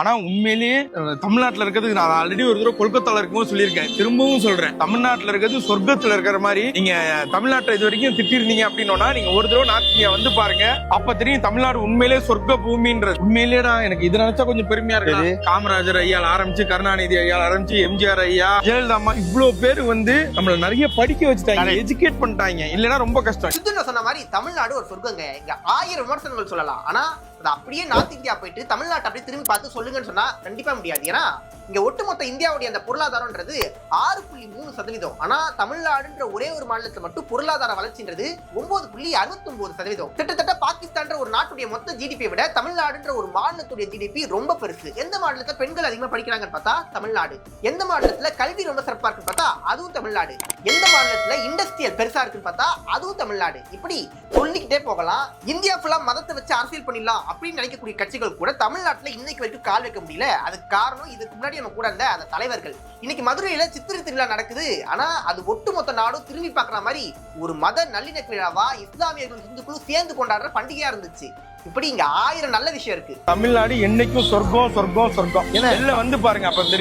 ஆனா உண்மையிலேயே தமிழ்நாட்டுல இருக்கிறது நான் ஆல்ரெடி ஒரு தடவை கொல்கத்தால இருக்கும்போது சொல்லியிருக்கேன், திரும்பவும் சொல்றேன். தமிழ்நாட்டுல இருக்கிறது சொர்க்கத்துல இருக்கிற மாதிரி. நீங்க தமிழ்நாட்டை இது வரைக்கும் திட்டிருந்தீங்க அப்படின்னா நீங்க ஒரு தடவை நார்த் இந்தியா வந்து பாருங்க, அப்ப தெரியும் தமிழ்நாடு உண்மையிலேயே சொர்க்க பூமின்றது. உண்மையிலேடா எனக்கு இது நினைச்சா கொஞ்சம் பெருமையா இருக்கு. காமராஜர் ஐயால ஆரம்பிச்சு, கருணாநிதி ஐயால ஆரம்பிச்சு, எம்ஜிஆர் ஐயா, ஜெயலலிதா, இவ்வளவு பேர் வந்து நம்மள நிறைய படிக்க வச்சுட்டாங்க, எஜுகேட் பண்ணிட்டாங்க. இல்லன்னா ரொம்ப கஷ்டம். சித்து சொன்ன மாதிரி தமிழ்நாடு ஒரு சொர்க்கங்க. இங்க 1000 விமர்சனங்கள் சொல்லலாம். ஆனா அது அப்படியே நார்த் இந்தியா போயிட்டு தமிழ்நாட்டை அப்படியே திரும்பி பார்த்து சொல்லுங்கன்னு சொன்னா கண்டிப்பா முடியாது. ஏன்னா இங்க ஒட்டுமொத்த இந்தியாவுடைய அந்த பொருளாதாரம்ன்றது 6.3%. ஆனா தமிழ்நாடுன்ற ஒரே ஒரு மாநிலத்துல மட்டும் பொருளாதார வளர்ச்சின்றது 9.69%. கிட்டத்தட்ட பாகிஸ்தான் ஒரு நாட்டுடைய மொத்த ஜிடிபியை விட தமிழ்நாடுன்ற ஒரு மாநிலத்துடைய ஜிடிபி ரொம்ப பெருசு. எந்த மாநிலத்துல பெண்கள் அதிகமா படிக்கிறாங்கன்னு பார்த்தா தமிழ்நாடு. எந்த மாநிலத்துல கல்வி ரொம்ப சிறப்பா இருக்குன்னு பார்த்தா அதுவும் தமிழ்நாடு. எந்த மாநிலத்துல இண்டஸ்ட்ரியல் பெருசா இருக்குன்னு பார்த்தா அதுவும் தமிழ்நாடு. இப்படி சொல்லிக்கிட்டே போகலாம். இந்தியா ஃபுல்லா மதத்தை வச்சு அரசியல் பண்ணிடலாம் அப்படின்னு நினைக்கக்கூடிய கட்சிகள் கூட தமிழ்நாட்டுல இன்னைக்கு வரைக்கும் கால் வைக்க முடியல. அதுக்கு காரணம் இதுக்கு முன்னாடி நம்ம கூட இருந்த அந்த தலைவர்கள். இன்னைக்கு மதுரையில சித்திரை திருவிழா நடக்குது. ஆனா அது ஒட்டுமொத்த நாடும் திரும்பி பார்க்குற மாதிரி ஒரு மத நல்லிணக்க விழாவா இஸ்லாமியர்களும் இந்துக்களும் சேர்ந்து கொண்டாடுற பண்டிகையா இருந்துச்சு. இப்படி இங்க 1000 நல்ல விஷயம் இருக்கு. தமிழ்நாடு என்னைக்கும் சொர்க்கம் சொர்க்கம் சொர்க்கம். ஏன்னா வந்து பாருங்க அப்ப